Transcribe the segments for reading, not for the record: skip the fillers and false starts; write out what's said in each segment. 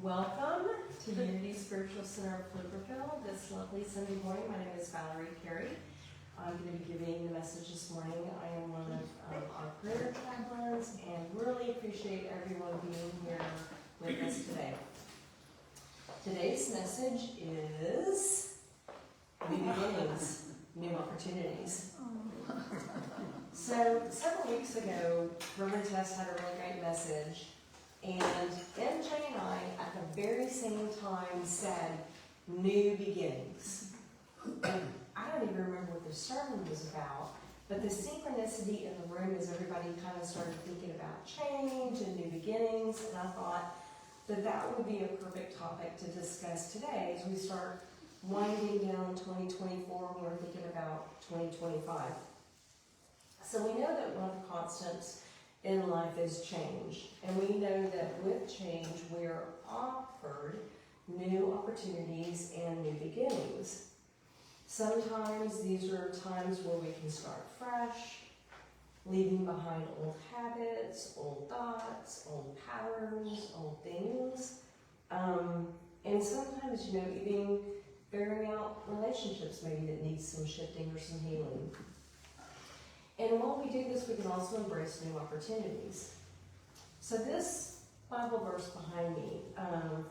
Welcome to Unity Spiritual Center of Pflugerville this lovely Sunday morning. My name is Val Cary. I'm going to be giving the message this morning. I am one of our prayer chaplains and really appreciate everyone being here with us today. Today's message is new beginnings, new opportunities. So several weeks ago, Reverend Tess had a really great message, and MJ and I, at the very same time, said new beginnings. And I don't even remember what the sermon was about, but the synchronicity in the room as everybody kind of started thinking about change and new beginnings, and I thought that that would be a perfect topic to discuss today as we start winding down 2024 when we're thinking about 2025. So we know that one of the constants in life is change, and we know that with change we are offered new opportunities and new beginnings. Sometimes these are times where we can start fresh, leaving behind old habits, old thoughts, old patterns, old things, and sometimes, even figuring out relationships maybe that need some shifting or some healing. And while we do this, we can also embrace new opportunities. So this Bible verse behind me,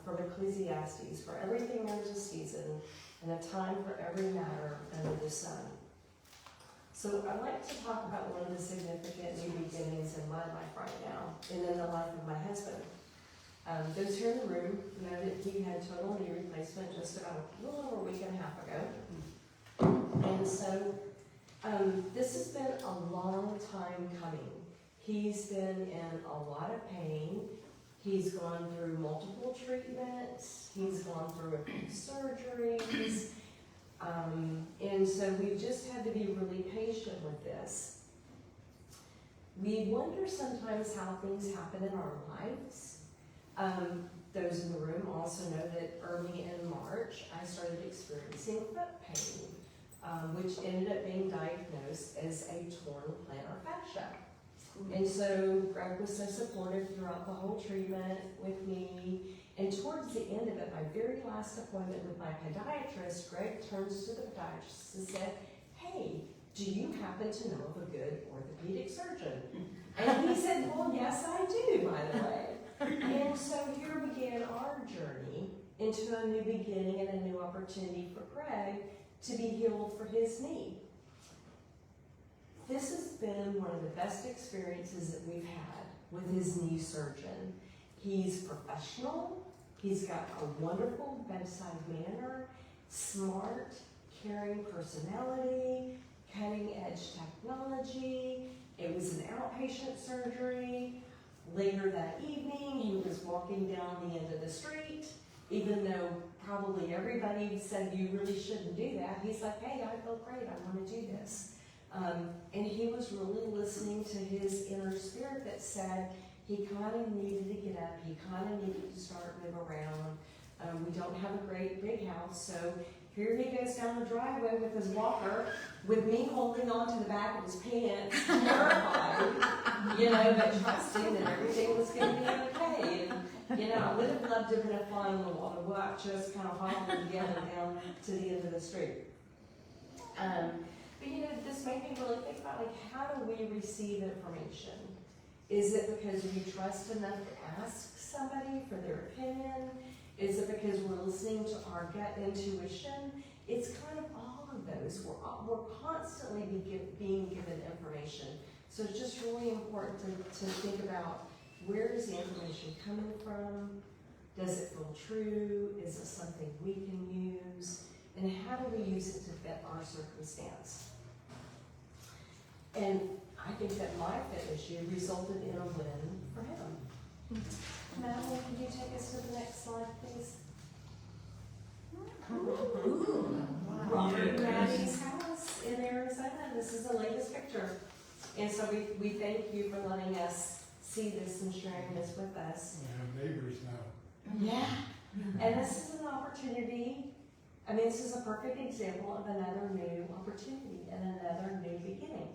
from Ecclesiastes, for everything there is a season and a time for every matter under the sun. So I'd like to talk about one of the significant new beginnings in my life right now, and in the life of my husband. Those here in the room know that he had total knee replacement just about a little over a week and a half ago. And so this has been a long time coming. He's been in a lot of pain. He's gone through multiple treatments. He's gone through a few surgeries. And so we've just had to be really patient with this. We wonder sometimes how things happen in our lives. Those in the room also know that early in March, I started experiencing foot pain, which ended up being diagnosed as a torn plantar fascia. And so Greg was so supportive throughout the whole treatment with me. And towards the end of it, my very last appointment with my podiatrist, Greg turns to the podiatrist and said, "Hey, do you happen to know of a good orthopedic surgeon?" And he said, "Well, yes, I do, by the way." And so here began our journey into a new beginning and a new opportunity for Greg to be healed for his knee. This has been one of the best experiences that we've had with his knee surgeon. He's professional, he's got a wonderful bedside manner, smart, caring personality, cutting edge technology. It was an outpatient surgery. Later that evening, he was walking down the end of the street, even though probably everybody said you really shouldn't do that. He's like, "Hey, I feel great, I want to do this." And he was really listening to his inner spirit that said he kind of needed to get up, he kind of needed to start moving around. We don't have a great big house, so here he goes down the driveway with his walker, with me holding on to the back of his pants, terrified, but trusting that everything was going to be okay. And, I would have loved to have been a fly on the wall to watch us kind of hobble together down to the end of the street. But this made me really think about, how do we receive information? Is it because we trust enough to ask somebody for their opinion? Is it because we're listening to our gut intuition? It's kind of all of those. We're constantly being given information. So it's just really important to think about, where is the information coming from? Does it feel true? Is it something we can use? And how do we use it to fit our circumstance? And I think that my fit issue resulted in a win for him. Madeline, can you take us to the next slide, please? Robert Maddie's house in Arizona. This is the latest picture. And so we thank you for letting us see this and sharing this with us. We have neighbors now. Yeah. And this is an opportunity. This is a perfect example of another new opportunity and another new beginning.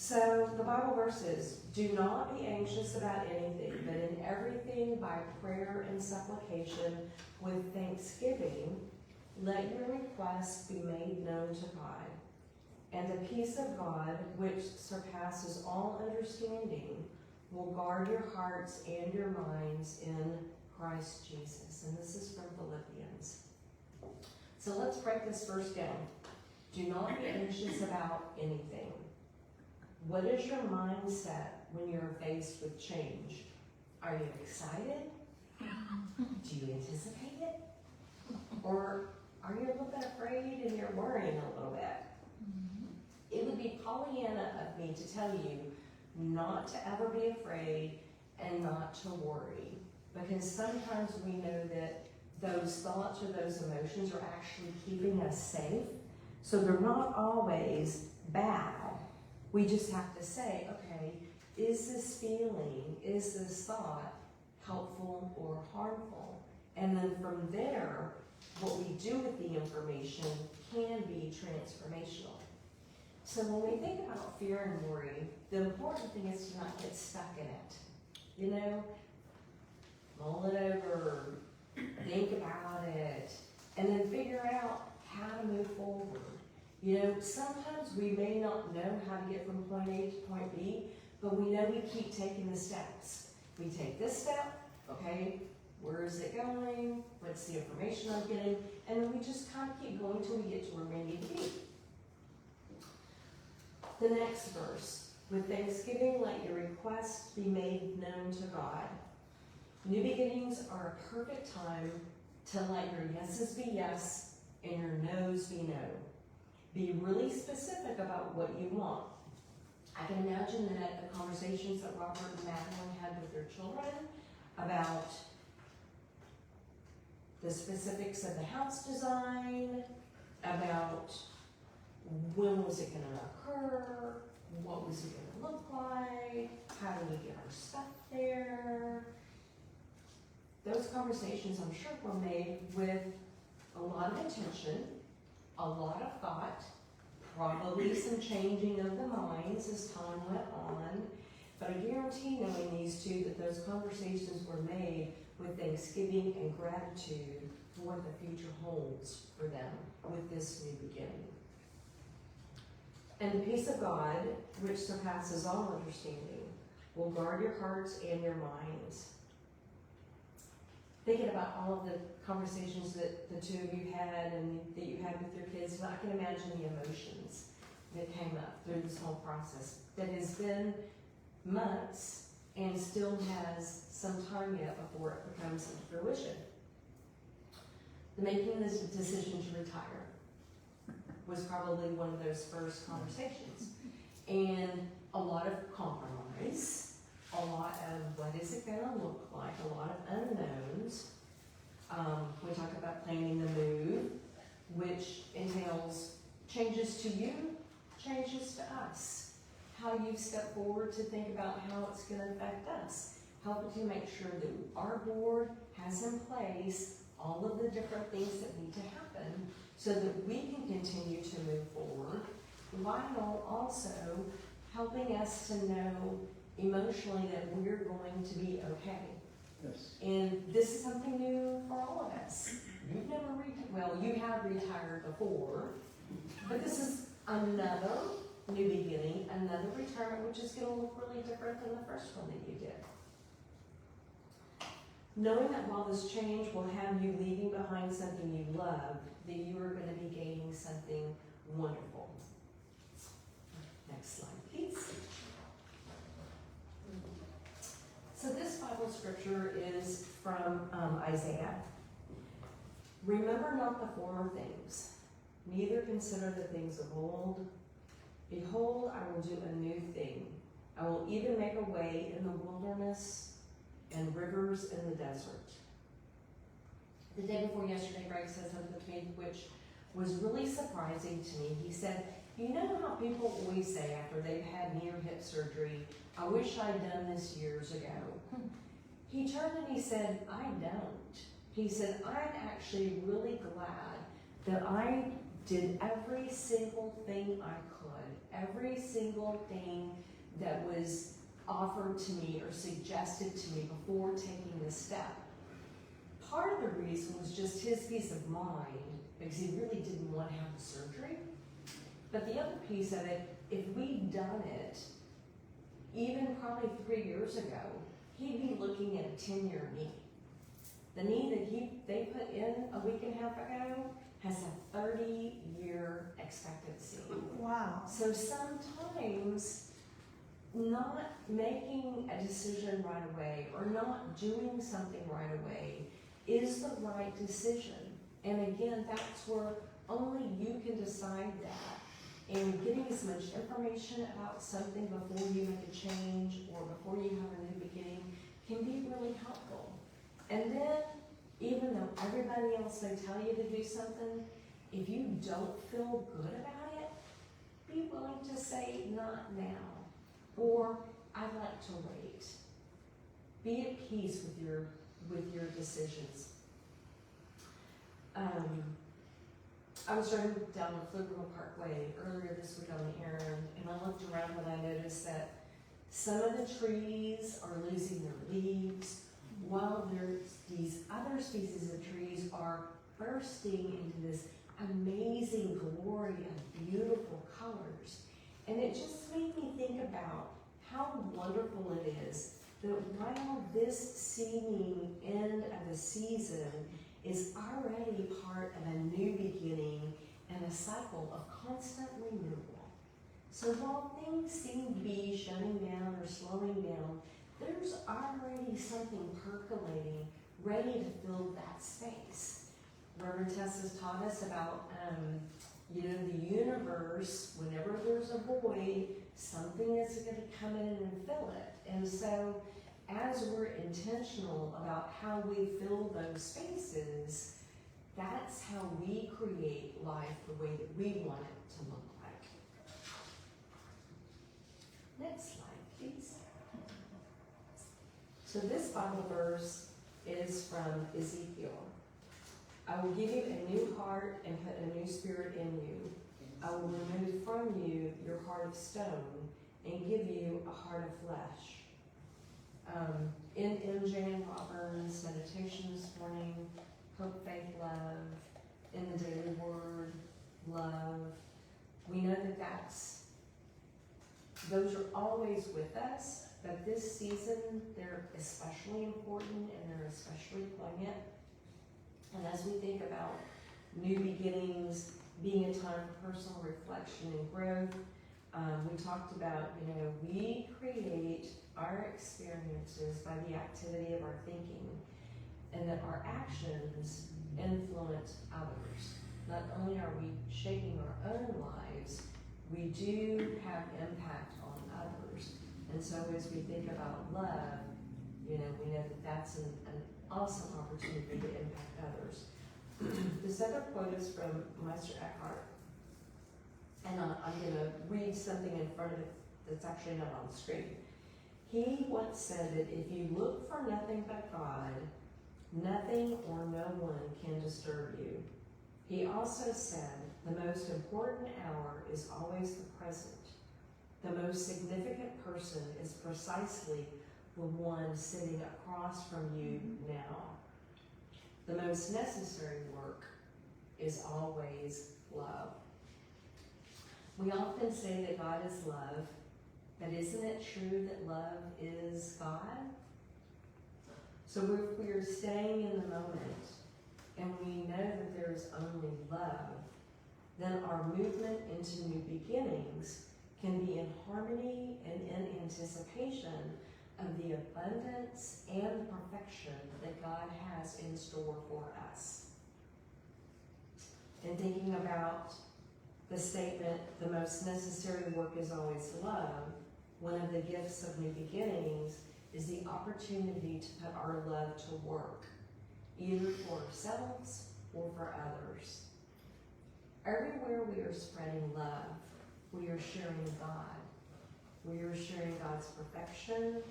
So the Bible verse is, do not be anxious about anything, but in everything by prayer and supplication with thanksgiving, let your requests be made known to God. And the peace of God, which surpasses all understanding, will guard your hearts and your minds in Christ Jesus. And this is from Philippians. So let's break this verse down. Do not be anxious about anything. What is your mindset when you're faced with change? Are you excited? Do you anticipate it? Or are you a little bit afraid and you're worrying a little bit? It would be Pollyanna of me to tell you not to ever be afraid and not to worry. Because sometimes we know that those thoughts or those emotions are actually keeping us safe. So they're not always bad. We just have to say, okay, is this feeling, is this thought helpful or harmful? And then from there, what we do with the information can be transformational. So when we think about fear and worry, the important thing is to not get stuck in it. You know, mull it over, think about it, and then figure out how to move forward. You know, sometimes we may not know how to get from point A to point B, but we know we keep taking the steps. We take this step, okay, where is it going? What's the information I'm getting? And then we just kind of keep going till we get to where we need to be. The next verse, with thanksgiving, let your requests be made known to God. New beginnings are a perfect time to let your yeses be yes and your no's be no. Be really specific about what you want. I can imagine that the conversations that Robert and Madeline had with their children about the specifics of the house design, about when was it going to occur, what was it going to look like, how do we get our stuff there. Those conversations, I'm sure, were made with a lot of intention, a lot of thought, probably some changing of the minds as time went on. But I guarantee, knowing these two, that those conversations were made with thanksgiving and gratitude for what the future holds for them with this new beginning. And the peace of God, which surpasses all understanding, will guard your hearts and your minds. Thinking about all of the conversations that the two of you had and that you had with your kids, I can imagine the emotions that came up through this whole process that has been months and still has some time yet before it becomes into fruition. The making the decision to retire was probably one of those first conversations. And a lot of compromise, a lot of what is it going to look like, a lot of unknowns. We talk about planning the move, which entails changes to you, changes to us. How you step forward to think about how it's going to affect us. Helping to make sure that our board has in place all of the different things that need to happen so that we can continue to move forward, while also helping us to know emotionally that we're going to be okay. Yes. And this is something new for all of us. You've never you have retired before, but this is another new beginning, another retirement, which is going to look really different than the first one that you did. Knowing that while this change will have you leaving behind something you love, that you are going to be gaining something wonderful. Next slide, please. So this Bible scripture is from Isaiah. Remember not the former things, neither consider the things of old. Behold, I will do a new thing. I will even make a way in the wilderness and rivers in the desert. The day before yesterday, Greg said something to me which was really surprising to me. He said, you know how people always say after they've had near hip surgery, I wish I'd done this years ago. He turned and he said, I don't. He said, I'm actually really glad that I did every single thing I could, every single thing that was offered to me or suggested to me before taking this step. Part of the reason was just his peace of mind, because he really didn't want to have the surgery. But the other piece of it, if we'd done it, even probably 3 years ago, he'd be looking at a 10-year knee. The knee that they put in a week and a half ago has a 30-year expectancy. Wow. So sometimes not making a decision right away or not doing something right away is the right decision. And again, that's where only you can decide that. And getting as much information about something before you make a change or before you have a new beginning can be really helpful. And then, even though everybody else may tell you to do something, if you don't feel good about it, be willing to say, not now, or I'd like to wait. Be at peace with your decisions. I was driving down the Pflugerville Parkway earlier this week on an errand, and I looked around and I noticed that some of the trees are losing their leaves, while there's these other species of trees are bursting into this amazing glory of beautiful colors. And it just made me think about how wonderful it is that while this seeming end of the season is already part of a new beginning and a cycle of constant renewal. So while things seem to be shutting down or slowing down, there's already something percolating, ready to fill that space. Reverend Tess has taught us about, the universe, whenever there's a void, something is going to come in and fill it. And so, as we're intentional about how we fill those spaces, that's how we create life the way that we want it to look like. Next slide, please. So this Bible verse is from Ezekiel. I will give you a new heart and put a new spirit in you. I will remove from you your heart of stone and give you a heart of flesh. In Jan Robbins' meditation this morning, hope, faith, love, in the daily word, love, we know that those are always with us, but this season they're especially important and they're especially poignant. And as we think about new beginnings being a time for personal reflection and growth, we talked about, we create our experiences by the activity of our thinking, and that our actions influence others. Not only are we shaping our own lives, we do have impact on others. And so as we think about love, we know that that's an awesome opportunity to impact others. This other quote is from Meister Eckhart, and I'm going to read something in front of it that's actually not on the screen. He once said that if you look for nothing but God, nothing or no one can disturb you. He also said, the most important hour is always the present. The most significant person is precisely the one sitting across from you now. The most necessary work is always love. We often say that God is love, but isn't it true that love is God? So if we're staying in the moment and we know that there is only love, then our movement into new beginnings can be in harmony and in anticipation of the abundance and the perfection that God has in store for us. And thinking about the statement, the most necessary work is always love, one of the gifts of new beginnings is the opportunity to put our love to work, either for ourselves or for others. Everywhere we are spreading love, we are sharing God. We are sharing God's perfection,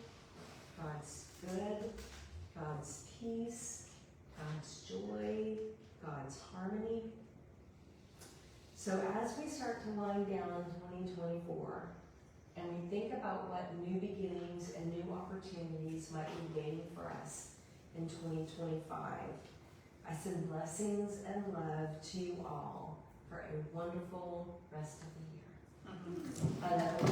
God's good, God's peace, God's joy, God's harmony. So as we start to wind down 2024, and we think about what new beginnings and new opportunities might be waiting for us in 2025, I send blessings and love to you all for a wonderful rest of the year.